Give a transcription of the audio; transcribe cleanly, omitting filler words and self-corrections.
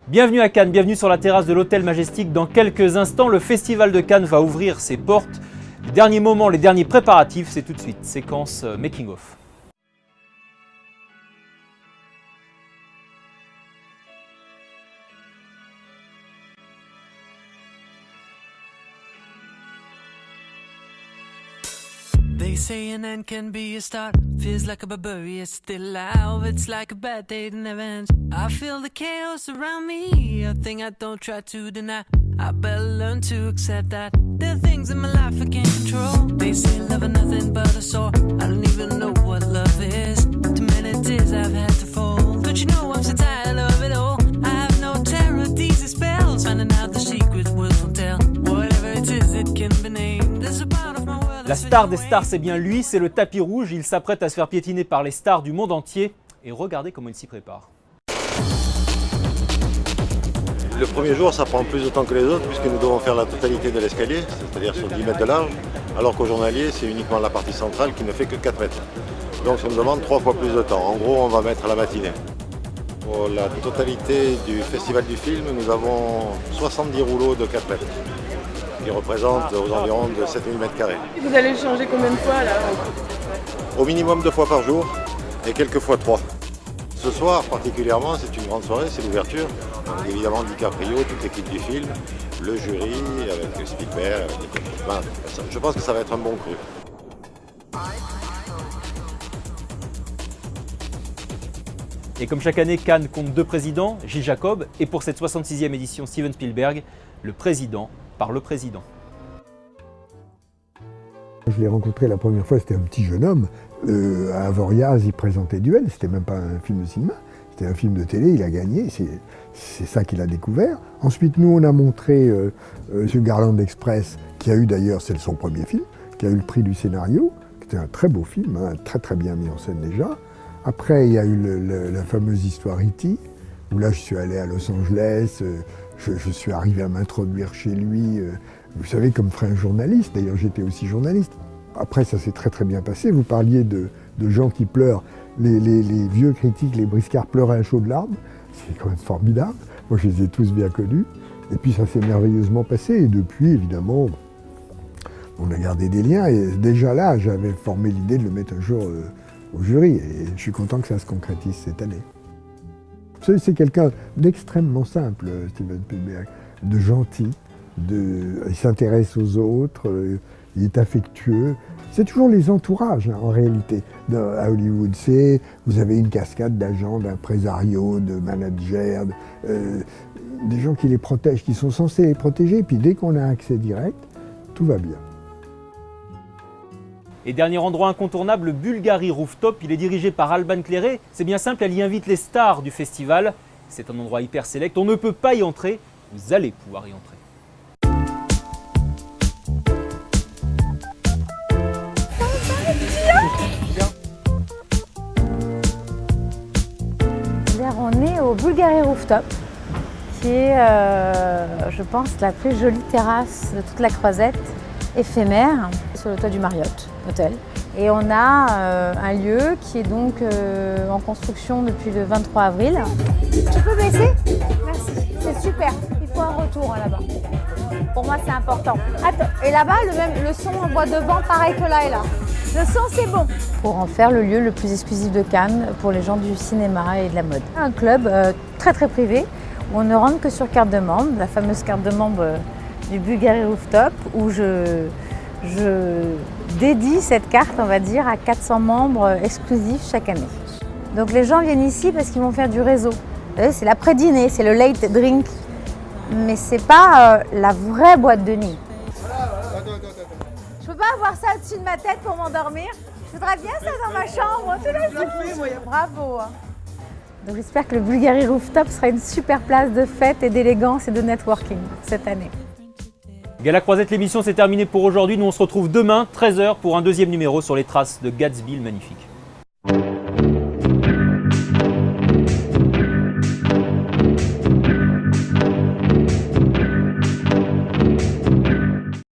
Bienvenue à Cannes, bienvenue sur la terrasse de l'Hôtel Majestic. Dans quelques instants, le Festival de Cannes va ouvrir ses portes. Les derniers moments, les derniers préparatifs, c'est tout de suite. Séquence making of. They say an end can be a start. Feels like a barbarian still alive. It's like a bad day that never ends. I feel the chaos around me, a thing I don't try to deny. I better learn to accept that there are things in my life I can't control. They say love is nothing but a sore. I don't even know what love is. Too many tears I've had to fold. But you know I'm so tired of it all. I have no terror, these are spells. Finding out the secret words will tell. Whatever it is, it can be named. There's a part of my world. La star des stars, c'est bien lui, c'est le tapis rouge. Il s'apprête à se faire piétiner par les stars du monde entier. Et regardez comment il s'y prépare. Le premier jour, ça prend plus de temps que les autres puisque nous devons faire la totalité de l'escalier, c'est-à-dire sur 10 mètres de large, alors qu'au journalier, c'est uniquement la partie centrale qui ne fait que 4 mètres. Donc ça nous demande 3 fois plus de temps. En gros, on va mettre la matinée. Pour la totalité du festival du film, nous avons 70 rouleaux de 4 mètres, qui représentent aux environs de 7000 mètres carrés. Vous allez le changer combien de fois là? Au minimum 2 fois par jour et quelques fois 3. Ce soir particulièrement, c'est une grande soirée, c'est l'ouverture. Donc évidemment DiCaprio, toute l'équipe du film, le jury avec Spielberg, avec Nicole Kidman. Je pense que ça va être un bon cru. Et comme chaque année, Cannes compte 2 présidents, Gilles Jacob, et pour cette 66e édition, Steven Spielberg, le président par le président. Je l'ai rencontré la première fois, c'était un petit jeune homme. À Avoriaz, il présentait Duel, c'était même pas un film de cinéma, c'était un film de télé, il a gagné, c'est ça qu'il a découvert. Ensuite, nous, on a montré The Garland Express, qui a eu d'ailleurs, c'est son premier film, qui a eu le prix du scénario, qui était un très beau film, hein, très très bien mis en scène déjà. Après, il y a eu la fameuse histoire E.T., où là, je suis allé à Los Angeles, je suis arrivé à m'introduire chez lui, vous savez, comme ferait un journaliste, d'ailleurs j'étais aussi journaliste. Après, ça s'est très très bien passé, vous parliez de gens qui pleurent, les vieux critiques, les briscards pleuraient à chaudes larmes, c'est quand même formidable, moi je les ai tous bien connus, et puis ça s'est merveilleusement passé, et depuis, évidemment, on a gardé des liens, et déjà là, j'avais formé l'idée de le mettre un jour au jury, et je suis content que ça se concrétise cette année. C'est quelqu'un d'extrêmement simple, Steven Spielberg, de gentil, il s'intéresse aux autres, il est affectueux. C'est toujours les entourages, hein, en réalité, à Hollywood. Vous avez une cascade d'agents, d'impresarios, de managers, des gens qui les protègent, qui sont censés les protéger, et puis dès qu'on a un accès direct, tout va bien. Et dernier endroit incontournable, le Bulgari Rooftop, il est dirigé par Alban Cléré. C'est bien simple, elle y invite les stars du festival. C'est un endroit hyper sélect, on ne peut pas y entrer, vous allez pouvoir y entrer. On est au Bulgari Rooftop, qui est, je pense, la plus jolie terrasse de toute la Croisette, éphémère, sur le toit du Marriott Hotel. Et on a un lieu qui est donc en construction depuis le 23 avril. Tu peux baisser? Merci, c'est super. Il faut un retour là-bas. Pour moi, c'est important. Attends, et là-bas, le son en voix de vent, pareil que là et là. Le son, c'est bon. Pour en faire le lieu le plus exclusif de Cannes pour les gens du cinéma et de la mode. Un club très très privé où on ne rentre que sur carte de membre, la fameuse carte de membre du Bulgari Rooftop, où je dédie cette carte, on va dire, à 400 membres exclusifs chaque année. Donc les gens viennent ici parce qu'ils vont faire du réseau. C'est l'après-dîner, c'est le late drink, mais c'est pas la vraie boîte de nuit. Je peux pas avoir ça au-dessus de ma tête pour m'endormir. Je voudrais bien ça dans ma chambre. Bravo. Donc j'espère que le Bulgari Rooftop sera une super place de fête et d'élégance et de networking cette année. Gala Croisette, l'émission c'est terminé pour aujourd'hui. Nous on se retrouve demain, 13h, pour un deuxième numéro sur les traces de Gatsby le Magnifique.